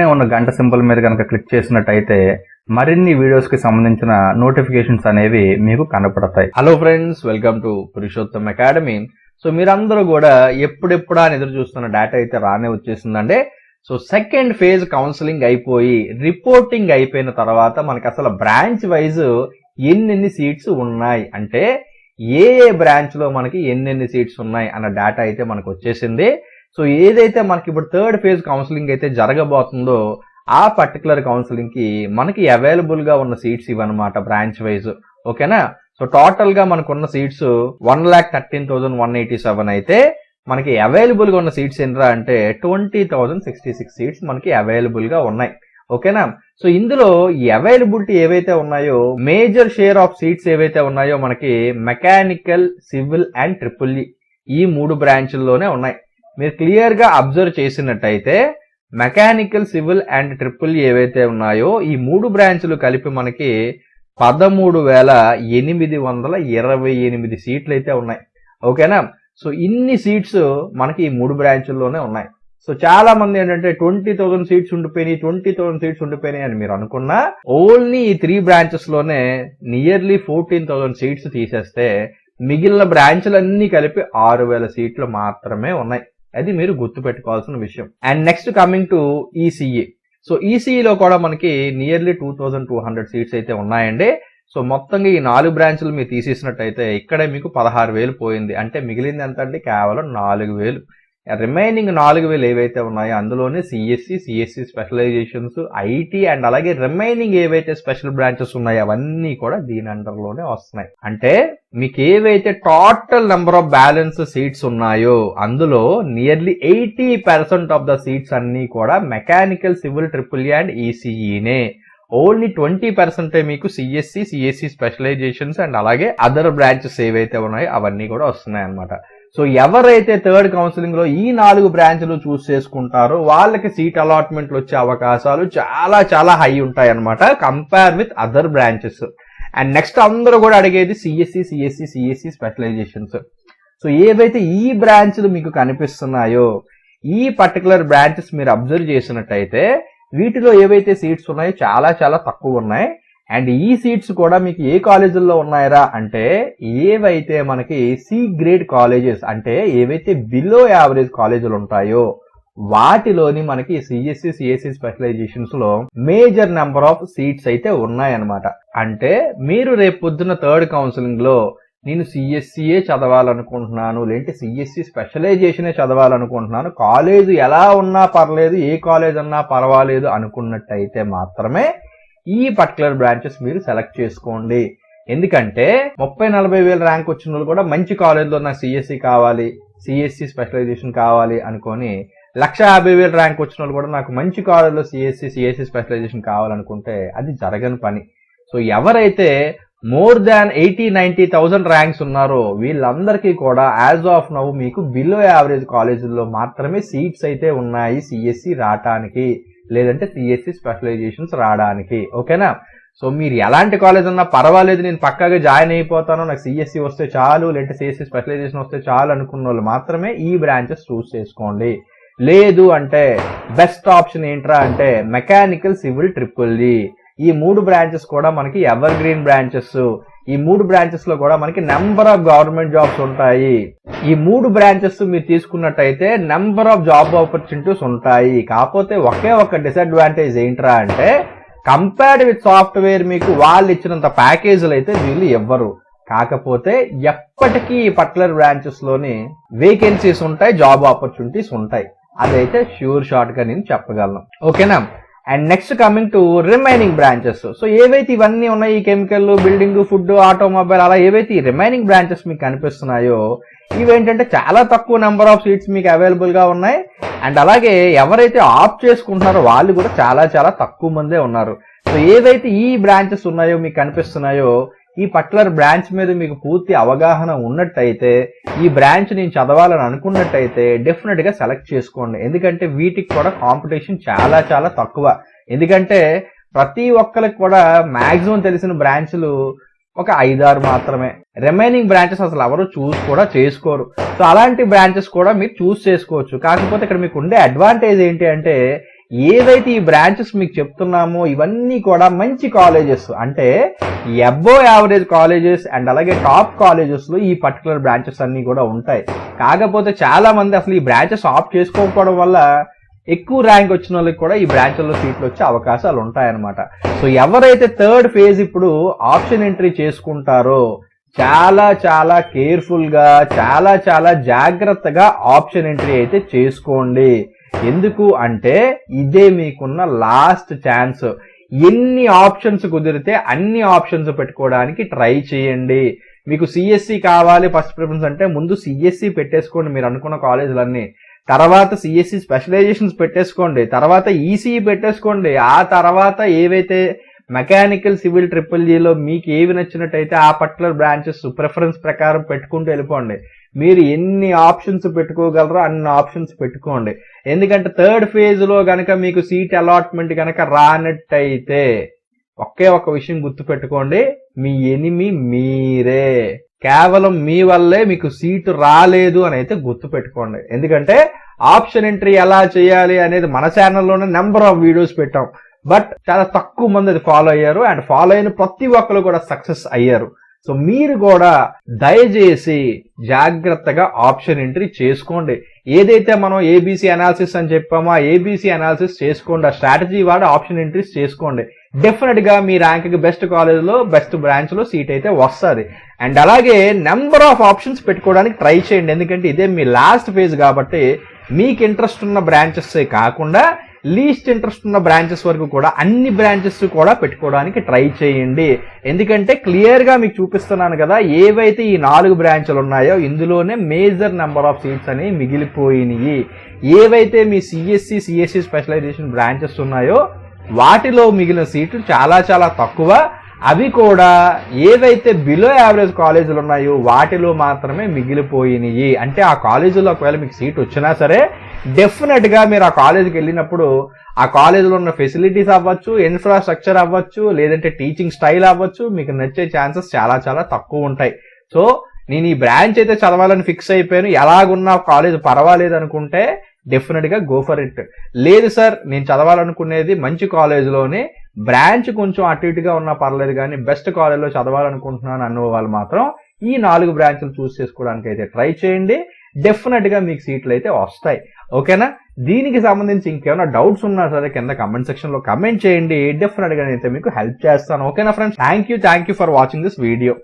ఉన్న గంట సింబల్ మీద కనుక క్లిక్ చేసినట్టయితే మరిన్ని వీడియోస్ కి సంబంధించిన నోటిఫికేషన్స్ అనేవి మీకు కనపడతాయి. Hello friends, welcome to Purushottam academy. So మీరందరూ కూడా ఎప్పుడెప్పుడా ఎదురు చూస్తున్న డేటా అయితే రానే వచ్చేసిందండి. సో సెకండ్ ఫేజ్ కౌన్సిలింగ్ అయిపోయి రిపోర్టింగ్ అయిపోయిన తర్వాత మనకి అసలు బ్రాంచ్ వైజ్ ఎన్నెన్ని సీట్స్ ఉన్నాయి, అంటే ఏ బ్రాంచ్ లో మనకి ఎన్నెన్ని సీట్స్ ఉన్నాయి అన్న డేటా అయితే మనకు వచ్చేసింది. సో ఏదైతే మనకి ఇప్పుడు థర్డ్ ఫేజ్ కౌన్సిలింగ్ అయితే జరగబోతుందో ఆ పర్టికులర్ కౌన్సిలింగ్ కి మనకి అవైలబుల్ గా ఉన్న సీట్స్ ఇవన్నమాట బ్రాంచ్ వైజ్. ఓకేనా? సో టోటల్ గా మనకున్న సీట్స్ 1,13,187 అయితే మనకి అవైలబుల్ గా ఉన్న సీట్స్ ఏంట్రా అంటే 20,066 సీట్స్ మనకి అవైలబుల్ గా ఉన్నాయి. ఓకేనా? సో ఇందులో ఈ అవైలబిలిటీ ఏవైతే ఉన్నాయో మేజర్ షేర్ ఆఫ్ సీట్స్ ఏవైతే ఉన్నాయో మనకి mechanical, civil and triple E మూడు బ్రాంచ్ల్లోనే ఉన్నాయి. మీరు క్లియర్ గా అబ్జర్వ్ చేసినట్టయితే మెకానికల్, సివిల్ అండ్ ట్రిపుల్ ఏవైతే ఉన్నాయో ఈ మూడు బ్రాంచ్లు కలిపి మనకి 13,828 సీట్లు అయితే ఉన్నాయి. ఓకేనా? సో ఇన్ని సీట్స్ మనకి ఈ మూడు బ్రాంచ్ల్లోనే ఉన్నాయి. సో చాలా మంది ఏంటంటే 20,000 సీట్స్ ఉండిపోయినాయి అని మీరు అనుకున్నా, ఓన్లీ ఈ 3 బ్రాంచెస్ లోనే నియర్లీ 14,000 సీట్స్ తీసేస్తే మిగిలిన బ్రాంచ్లన్నీ కలిపి 6,000 సీట్లు మాత్రమే ఉన్నాయి. అది మీరు గుర్తు పెట్టుకోవాల్సిన విషయం. And next coming to ECE. So ఈసీఈలో కూడా మనకి నియర్లీ 2,200 సీట్స్ అయితే ఉన్నాయండి. సో మొత్తంగా ఈ 4 బ్రాంచ్లు మీరు తీసేసినట్టయితే ఇక్కడే మీకు 16,000 పోయింది. అంటే మిగిలింది ఎంత అండి? కేవలం 4,000. రిమైనింగ్ 4,000 ఏవైతే ఉన్నాయో అందులోనే సిఎస్సి స్పెషలైజేషన్స్, ఐటీ అండ్ అలాగే రిమైనింగ్ ఏవైతే స్పెషల్ బ్రాంచెస్ ఉన్నాయో అవన్నీ కూడా దీని అండర్ లోనే వస్తున్నాయి. అంటే మీకు ఏవైతే total number of balance seats ఉన్నాయో అందులో నియర్లీ 80% ఆఫ్ ద సీట్స్ అన్ని కూడా మెకానికల్, సివిల్, ట్రిపుల్ అండ్ ఈసీఈనే. ఓన్లీ 20% మీకు సిఎస్సి స్పెషలైజేషన్స్ అండ్ అలాగే అదర్ బ్రాంచెస్ ఏవైతే ఉన్నాయో అవన్నీ కూడా వస్తున్నాయి అన్నమాట. సో ఎవరైతే థర్డ్ కౌన్సిలింగ్ లో ఈ 4 బ్రాంచ్లు చూస్ చేసుకుంటారో వాళ్ళకి సీట్ అలాట్మెంట్లు వచ్చే అవకాశాలు చాలా చాలా హై ఉంటాయి అన్నమాట, compare with other branches. And next అందరూ కూడా అడిగేది సిఎస్సి స్పెషలైజేషన్స్. సో ఏవైతే ఈ బ్రాంచ్లు మీకు కనిపిస్తున్నాయో ఈ పర్టికులర్ బ్రాంచెస్ మీరు అబ్జర్వ్ చేసినట్టయితే వీటిలో ఏవైతే సీట్స్ ఉన్నాయో చాలా చాలా తక్కువ ఉన్నాయి. అండ్ ఈ సీట్స్ కూడా మీకు ఏ కాలేజీల్లో ఉన్నాయరా అంటే ఏవైతే మనకి సి గ్రేడ్ కాలేజెస్, అంటే ఏవైతే బిలో యావరేజ్ కాలేజీలు ఉంటాయో వాటిలోని మనకి సిఎస్సి స్పెషలైజేషన్స్ లో మేజర్ నెంబర్ ఆఫ్ సీట్స్ అయితే ఉన్నాయన్నమాట. అంటే మీరు రేపు పొద్దున్న థర్డ్ కౌన్సిలింగ్ లో నేను సిఎస్సిఏ చదవాలనుకుంటున్నాను, లేదంటే సిఎస్సి స్పెషలైజేషనే చదవాలనుకుంటున్నాను, కాలేజ్ ఎలా ఉన్నా పర్లేదు, ఏ కాలేజ్ అన్నా పర్వాలేదు అనుకున్నట్టయితే మాత్రమే ఈ పర్టికులర్ బ్రాంచెస్ మీరు సెలెక్ట్ చేసుకోండి. ఎందుకంటే 30-40 వేల ర్యాంక్ వచ్చిన వాళ్ళు కూడా మంచి కాలేజ్లో నాకు సిఎస్సి కావాలి, సిఎస్సి స్పెషలైజేషన్ కావాలి అనుకొని 1,50,000 ర్యాంక్ వచ్చిన వాళ్ళు కూడా నాకు మంచి కాలేజ్లో సిఎస్సి స్పెషలైజేషన్ కావాలనుకుంటే అది జరగని పని. సో ఎవరైతే మోర్ దాన్ 80-90,000 ర్యాంక్స్ ఉన్నారో వీళ్ళందరికీ కూడా యాజ్ ఆఫ్ నౌ మీకు బిలో యావరేజ్ కాలేజీల్లో మాత్రమే సీట్స్ అయితే ఉన్నాయి సిఎస్సి రావటానికి, లేదంటే సిఎస్సి స్పెషలైజేషన్స్ రావడానికి. ఓకేనా? సో మీరు ఎలాంటి కాలేజ్ అన్నా పర్వాలేదు, నేను పక్కాగా జాయిన్ అయిపోతాను, నాకు సిఎస్సి వస్తే చాలు, లేదంటే సిఎస్సి స్పెషలైజేషన్ వస్తే చాలు అనుకున్న వాళ్ళు మాత్రమే ఈ బ్రాంచెస్ చూస్ చేసుకోండి. లేదు అంటే బెస్ట్ ఆప్షన్ ఏంట్రా అంటే mechanical, civil, triple E 3 branches కూడా మనకి ఎవర్ గ్రీన్ బ్రాంచెస్. ఈ 3 బ్రాంచెస్ లో కూడా మనకి నెంబర్ ఆఫ్ గవర్నమెంట్ జాబ్స్ ఉంటాయి. ఈ 3 బ్రాంచెస్ మీరు తీసుకున్నట్టయితే నెంబర్ ఆఫ్ జాబ్ ఆపర్చునిటీస్ ఉంటాయి. కాకపోతే ఒకే ఒక డిసడ్వాంటేజ్ ఏంట్రా అంటే కంపేర్డ్ విత్ సాఫ్ట్వేర్ మీకు వాళ్ళు ఇచ్చినంత ప్యాకేజీలు అయితే వీళ్ళు ఇవ్వరు. కాకపోతే ఎప్పటికీ ఈ పర్టికులర్ బ్రాంచెస్ లోని వేకెన్సీస్ ఉంటాయి, జాబ్ ఆపర్చునిటీస్ ఉంటాయి. అదైతే ష్యూర్ షార్ట్ గా నేను చెప్పగలను. ఓకేనా? And next coming to remaining branches. So ఏవైతే ఇవన్నీ ఉన్నాయి, ఈ కెమికల్, బిల్డింగ్, ఫుడ్, ఆటోమొబైల్, అలా ఏవైతే ఈ రిమైనింగ్ బ్రాంచెస్ మీకు కనిపిస్తున్నాయో ఇవేంటంటే చాలా తక్కువ నెంబర్ ఆఫ్ సీట్స్ మీకు అవైలబుల్ గా ఉన్నాయి. అండ్ అలాగే ఎవరైతే ఆప్ట్ చేసుకుంటున్నారో వాళ్ళు కూడా చాలా చాలా తక్కువ మందే ఉన్నారు. సో ఏవైతే ఈ బ్రాంచెస్ ఉన్నాయో మీకు కనిపిస్తున్నాయో ఈ పర్టికులర్ బ్రాంచ్ మీద మీకు పూర్తి అవగాహన ఉన్నట్టయితే, ఈ బ్రాంచ్ నేను చదవాలని అనుకున్నట్టయితే డెఫినెట్ గా సెలెక్ట్ చేసుకోండి. ఎందుకంటే వీటికి కూడా కాంపిటీషన్ చాలా చాలా తక్కువ. ఎందుకంటే ప్రతి ఒక్కరికి కూడా మాక్సిమం తెలిసిన బ్రాంచ్లు ఒక 5-6 మాత్రమే. రిమైనింగ్ బ్రాంచెస్ అసలు ఎవరు చూస్ కూడా చేసుకోరు. సో అలాంటి బ్రాంచెస్ కూడా మీరు చూస్ చేసుకోవచ్చు. కాకపోతే ఇక్కడ మీకు ఉండే అడ్వాంటేజ్ ఏంటి అంటే ఏవైతే ఈ బ్రాంచెస్ మీకు చెప్తున్నామో ఇవన్నీ కూడా మంచి కాలేజెస్, అంటే అబోవ్ యావరేజ్ కాలేజెస్ అండ్ అలాగే టాప్ కాలేజెస్ లో ఈ పర్టికులర్ బ్రాంచెస్ అన్ని కూడా ఉంటాయి. కాకపోతే చాలా మంది అసలు ఈ బ్రాంచెస్ ఆప్ట్ చేసుకోకపోవడం వల్ల ఎక్కువ ర్యాంక్ వచ్చిన వాళ్ళకి కూడా ఈ బ్రాంచ్ల్లో సీట్లు వచ్చే అవకాశాలు ఉంటాయన్నమాట. సో ఎవరైతే థర్డ్ ఫేజ్ ఇప్పుడు ఆప్షన్ ఎంట్రీ చేసుకుంటారో చాలా చాలా కేర్ఫుల్ గా చాలా జాగ్రత్తగా ఆప్షన్ ఎంట్రీ అయితే చేసుకోండి. ఎందుకు అంటే ఇదే మీకున్న లాస్ట్ ఛాన్స్. ఎన్ని ఆప్షన్స్ కుదిరితే అన్ని ఆప్షన్స్ పెట్టుకోవడానికి ట్రై చేయండి. మీకు సిఎస్సి కావాలి ఫస్ట్ ప్రిఫరెన్స్ అంటే ముందు సిఎస్సి పెట్టేసుకోండి మీరు అనుకున్న కాలేజీలన్నీ. తర్వాత సిఎస్సి స్పెషలైజేషన్స్ పెట్టేసుకోండి, తర్వాత ఈసీఈ పెట్టేసుకోండి. ఆ తర్వాత ఏవైతే మెకానికల్ సివిల్ ట్రిపుల్-జీలో మీకు ఏవి నచ్చినట్టయితే ఆ పర్టికులర్ బ్రాంచెస్ ప్రిఫరెన్స్ ప్రకారం పెట్టుకుంటూ వెళ్ళిపోండి. మీరు ఎన్ని ఆప్షన్స్ పెట్టుకోగలరో అన్ని ఆప్షన్స్ పెట్టుకోండి. ఎందుకంటే థర్డ్ ఫేజ్ లో గనక మీకు సీట్ అలాట్మెంట్ గనక రానట్టయితే ఒకే ఒక విషయం గుర్తుపెట్టుకోండి, మీ ఎనిమి మీరే. కేవలం మీ వల్లే మీకు సీటు రాలేదు అని అయితే గుర్తు పెట్టుకోండి. ఎందుకంటే ఆప్షన్ ఎంట్రీ ఎలా చేయాలి అనేది మన ఛానల్లోనే నెంబర్ ఆఫ్ వీడియోస్ పెట్టాం. బట్ చాలా తక్కువ మంది అది ఫాలో అయ్యారు అండ్ ఫాలో అయిన ప్రతి ఒక్కరు కూడా సక్సెస్ అయ్యారు. సో మీరు కూడా దయచేసి జాగ్రత్తగా ఆప్షన్ ఎంట్రీ చేసుకోండి. ఏదైతే మనం ఏబీసీ అనాలిసిస్ అని చెప్పామో ఆ ఏబీసీ అనాలిసిస్ చేసుకోండి. ఆ స్ట్రాటజీ వాడి ఆప్షన్ ఎంట్రీస్ చేసుకోండి. డెఫినెట్ గా మీ ర్యాంక్ కి బెస్ట్ కాలేజ్ లో బెస్ట్ బ్రాంచ్ లో సీట్ అయితే వస్తుంది. అండ్ అలాగే నెంబర్ ఆఫ్ ఆప్షన్స్ పెట్టుకోవడానికి ట్రై చేయండి. ఎందుకంటే ఇదే మీ లాస్ట్ ఫేజ్ కాబట్టి మీకు ఇంట్రెస్ట్ ఉన్న బ్రాంచెస్ కాకుండా లీస్ట్ ఇంట్రెస్ట్ ఉన్న బ్రాంచెస్ వరకు కూడా అన్ని బ్రాంచెస్ కూడా పెట్టుకోవడానికి ట్రై చేయండి. ఎందుకంటే క్లియర్ గా మీకు చూపిస్తున్నాను కదా, ఏవైతే ఈ 4 బ్రాంచ్లు ఉన్నాయో ఇందులోనే మేజర్ నెంబర్ ఆఫ్ సీట్స్ అనేవి మిగిలిపోయినాయి. ఏవైతే మీ సిఎస్సి స్పెషలైజేషన్ బ్రాంచెస్ ఉన్నాయో వాటిలో మిగిలిన సీట్లు చాలా తక్కువ. అవి కూడా ఏవైతే బిలో యావరేజ్ కాలేజీలు ఉన్నాయో వాటిలో మాత్రమే మిగిలిపోయినాయి. అంటే ఆ కాలేజీలో ఒకవేళ మీకు సీట్ వచ్చినా సరే డెఫినెట్ గా మీరు ఆ కాలేజీకి వెళ్ళినప్పుడు ఆ కాలేజీలో ఉన్న ఫెసిలిటీస్ అవ్వచ్చు, ఇన్ఫ్రాస్ట్రక్చర్ అవ్వచ్చు, లేదంటే టీచింగ్ స్టైల్ అవ్వచ్చు, మీకు నచ్చే ఛాన్సెస్ చాలా తక్కువ ఉంటాయి. సో నేను ఈ బ్రాంచ్ అయితే చదవాలని ఫిక్స్ అయిపోయాను, ఎలాగున్నా కాలేజ్ పర్వాలేదు అనుకుంటే డెఫినెట్ గా గో ఫర్ ఇట్. లేదు సార్ నేను చదవాలనుకునేది మంచి కాలేజ్లోనే, బ్రాంచ్ కొంచెం అటు ఇటుగా ఉన్నా పర్లేదు కానీ బెస్ట్ కాలేజ్లో చదవాలనుకుంటున్నాను అన్న వాళ్ళు మాత్రం ఈ 4 బ్రాంచ్లు చూస్ చేసుకోవడానికి అయితే ట్రై చేయండి. డెఫినెట్ గా మీకు సీట్లు అయితే వస్తాయి. ఓకేనా? దీనికి సంబంధించి ఇంకేమైనా డౌట్స్ ఉన్నా సరే కింద కమెంట్ సెక్షన్ లో కమెంట్ చేయండి. డెఫినెట్ గా నేనైతే మీకు హెల్ప్ చేస్తాను. ఓకేనా friends? Thank you for watching this video.